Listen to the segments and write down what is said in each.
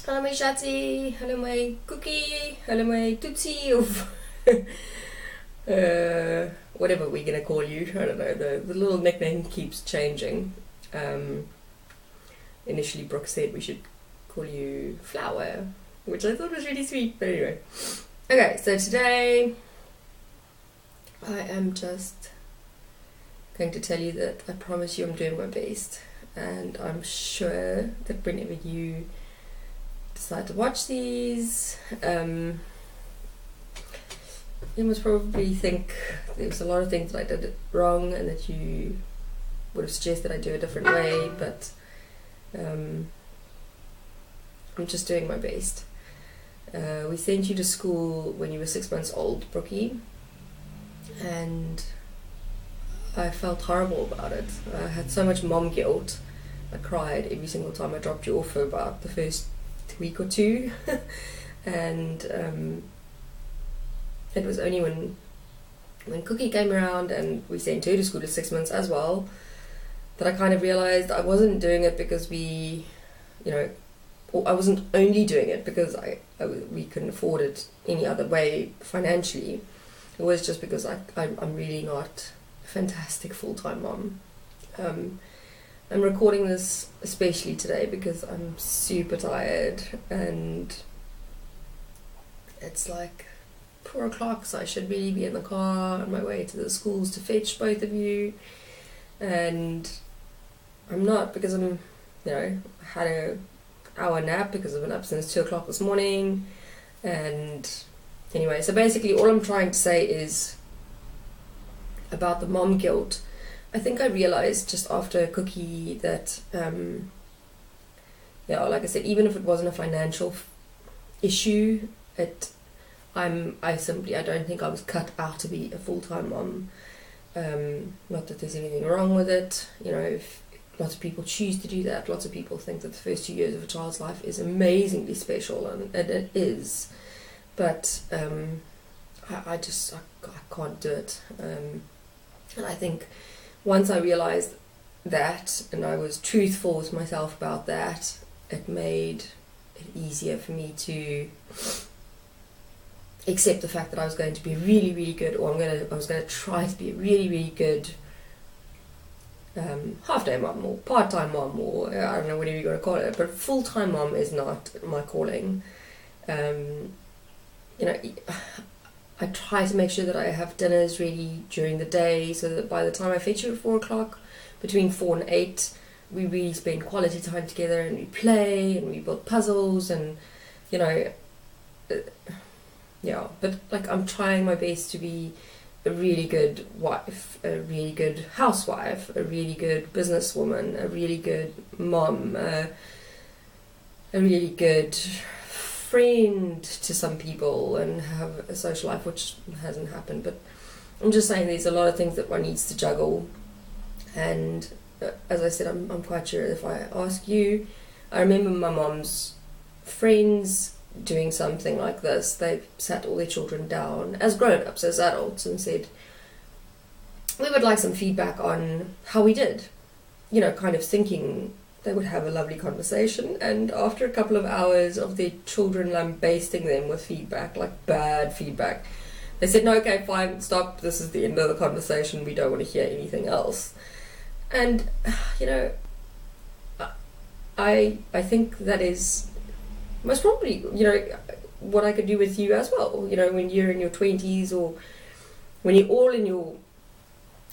Hello my Shati, hello my Cookie, hello my Tootsie, of whatever we're gonna call you. I don't know, the little nickname keeps changing. Initially Brooke said we should call you Flower, which I thought was really sweet, but anyway. Okay, so today I am just going to tell you that I promise you I'm doing my best, and I'm sure that whenever you decide to watch these, you must probably think there's a lot of things that I did wrong and that you would have suggested I do a different way, but I'm just doing my best. We sent you to school when you were 6 months old, Brookie, and I felt horrible about it. I had so much mom guilt. I cried every single time I dropped you off for about the first week or two. And it was only when Cookie came around and we sent her to school at 6 months as well, that I kind of realized I wasn't doing it because I wasn't only doing it because we couldn't afford it any other way financially. It was just because I'm really not a fantastic full-time mom. I'm recording this especially today because I'm super tired and it's like 4 o'clock, so I should really be in the car on my way to the schools to fetch both of you, and I'm not because I had an hour nap because I've been up since 2 o'clock this morning. And anyway, so basically all I'm trying to say is about the mom guilt. I think I realized just after Cookie that, like I said, even if it wasn't a financial issue, I don't think I was cut out to be a full-time mom. Not that there's anything wrong with it. If lots of people choose to do that. Lots of people think that the first 2 years of a child's life is amazingly special, and it is. But I can't do it. And I think once I realized that, and I was truthful with myself about that, it made it easier for me to accept the fact that I was going to be really, really good, or I was going to try to be a really, really good half-day mom or part-time mom, or I don't know, whatever you're going to call it, but full-time mom is not my calling. I try to make sure that I have dinners ready during the day so that by the time I fetch you at 4 o'clock, between 4 and 8, we really spend quality time together and we play and we build puzzles and, but like I'm trying my best to be a really good wife, a really good housewife, a really good businesswoman, a really good mom, a really good friend to some people, and have a social life, which hasn't happened. But I'm just saying there's a lot of things that one needs to juggle, and as I said, I'm quite sure if I ask you, I remember my mom's friends doing something like this. They sat all their children down as grown-ups, as adults, and said, we would like some feedback on how we did, kind of thinking they would have a lovely conversation, and after a couple of hours of their children lambasting them with feedback, like bad feedback, they said, no, okay, fine, stop, this is the end of the conversation, we don't want to hear anything else. And I think that is most probably what I could do with you as well, when you're in your 20s, or when you're all in your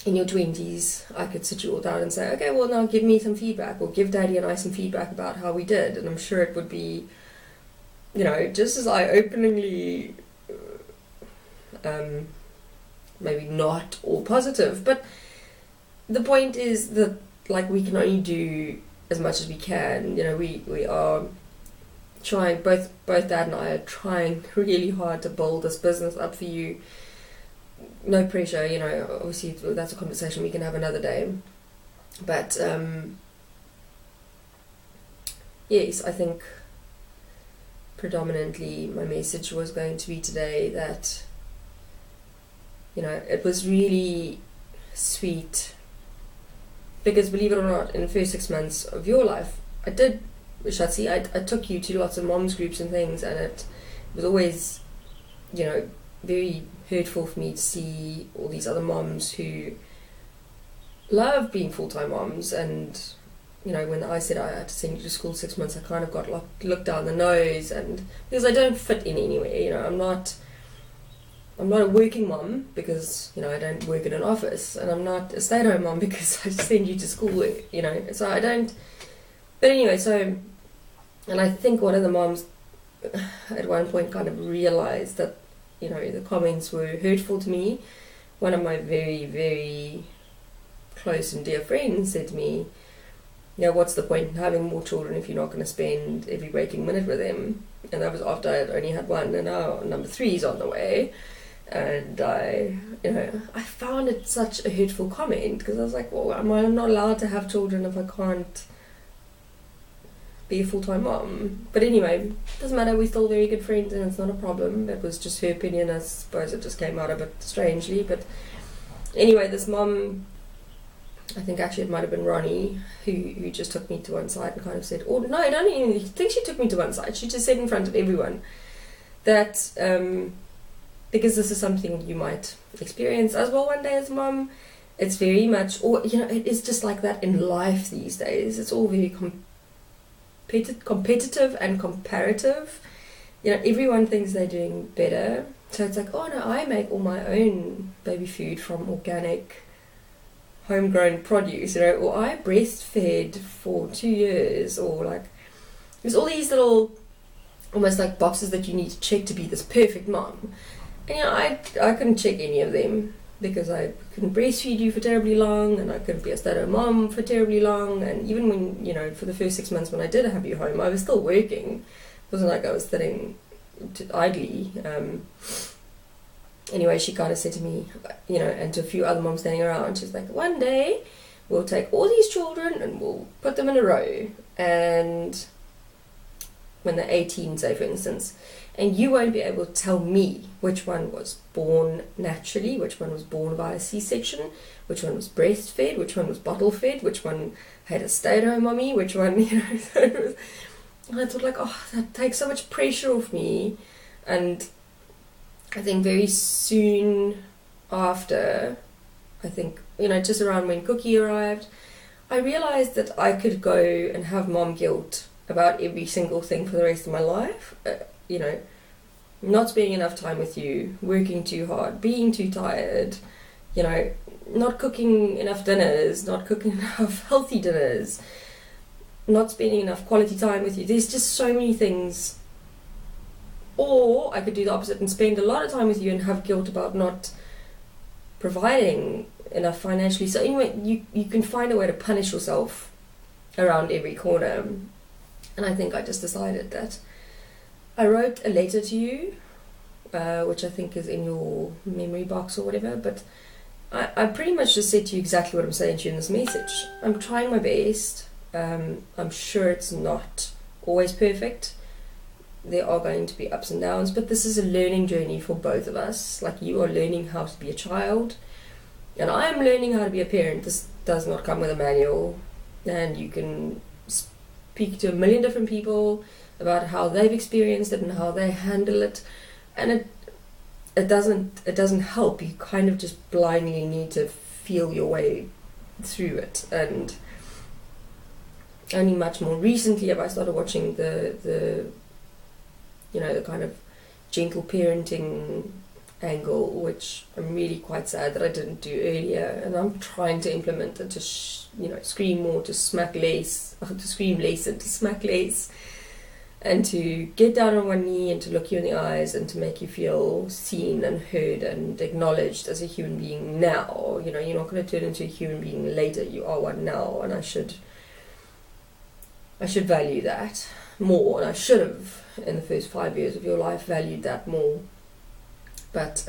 20s, I could sit you all down and say, okay, well, now give me some feedback, or give Daddy and I some feedback about how we did. And I'm sure it would be, just as eye-openingly, maybe not all positive. But the point is that, like, we can only do as much as we can. We are trying, both Dad and I are trying really hard to build this business up for you. No pressure, obviously that's a conversation we can have another day. But yes, I think predominantly my message was going to be today that, it was really sweet, because believe it or not, in the first 6 months of your life, I did Shatsi, I took you to lots of moms groups and things, and it was always, you know, very hurtful for me to see all these other moms who love being full-time moms. And, you know, when I said I had to send you to school 6 months, I kind of got looked down the nose, and because I don't fit in anywhere, you know, I'm not a working mom because, you know, I don't work in an office, and I'm not a stay-at-home mom because I send you to school, you know, so I don't. But anyway, so, and I think one of the moms at one point kind of realized that, you know, the comments were hurtful to me. One of my very, very close and dear friends said to me, you know, what's the point in having more children if you're not going to spend every waking minute with them? And that was after I had only had one, and now number 3 is on the way. And I found it such a hurtful comment, because I was like, well, am I not allowed to have children if I can't be a full-time mom? But anyway, doesn't matter, we're still very good friends, and it's not a problem. It was just her opinion. I suppose it just came out a bit strangely. But anyway, this mom, I think actually it might have been Ronnie, who just took me to one side and kind of said, oh no, I don't even think she took me to one side. She just said in front of everyone that because this is something you might experience as well one day as a mom, it's very much, or you know, it is just like that in life these days. It's all very competitive and comparative. You know, everyone thinks they're doing better, so it's like, oh no, I make all my own baby food from organic homegrown produce, you know, or I breastfed for 2 years, or like there's all these little almost like boxes that you need to check to be this perfect mom. And you know, I couldn't check any of them because I couldn't breastfeed you for terribly long, and I couldn't be a stay-at-home mom for terribly long. And even when, you know, for the first 6 months when I did have you home, I was still working. It wasn't like I was sitting idly. Anyway, she kind of said to me, you know, and to a few other moms standing around, she's like, one day we'll take all these children and we'll put them in a row, and when they're 18, say for instance, and you won't be able to tell me which one was born naturally, which one was born via C-section, which one was breastfed, which one was bottle fed, which one had a stay-at-home mommy, which one, you know. So it was, and I thought like, oh, that takes so much pressure off me. And I think very soon after, I think, you know, just around when Cookie arrived, I realized that I could go and have mom guilt about every single thing for the rest of my life. You know, not spending enough time with you, working too hard, being too tired, you know, not cooking enough dinners, not cooking enough healthy dinners, not spending enough quality time with you. There's just so many things. Or I could do the opposite and spend a lot of time with you and have guilt about not providing enough financially. So anyway, you can find a way to punish yourself around every corner. And I think I just decided that I wrote a letter to you, which I think is in your memory box or whatever, but I pretty much just said to you exactly what I'm saying to you in this message. I'm trying my best. I'm sure it's not always perfect. There are going to be ups and downs, but this is a learning journey for both of us. Like, you are learning how to be a child, and I am learning how to be a parent. This does not come with a manual, and you can speak to a million different people about how they've experienced it and how they handle it, and it doesn't help. You kind of just blindly need to feel your way through it. And only much more recently have I started watching the you know, the kind of gentle parenting angle, which I'm really quite sad that I didn't do earlier, and I'm trying to implement it, to you know, scream more, to smack less, to scream less and to smack less, and to get down on one knee and to look you in the eyes and to make you feel seen and heard and acknowledged as a human being now. You know, you're not going to turn into a human being later, you are one now, and I should value that more, and I should have in the first 5 years of your life valued that more. But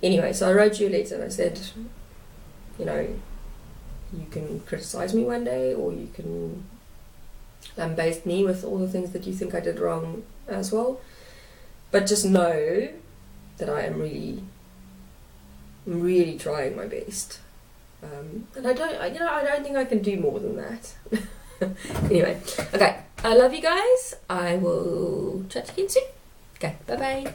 anyway, so I wrote you a letter and I said, you know, you can criticize me one day, or you can lambaste me with all the things that you think I did wrong as well, but just know that I am really trying my best, and I don't think I can do more than that. Anyway, okay. I love you guys. I will chat to you again soon. Okay, bye bye.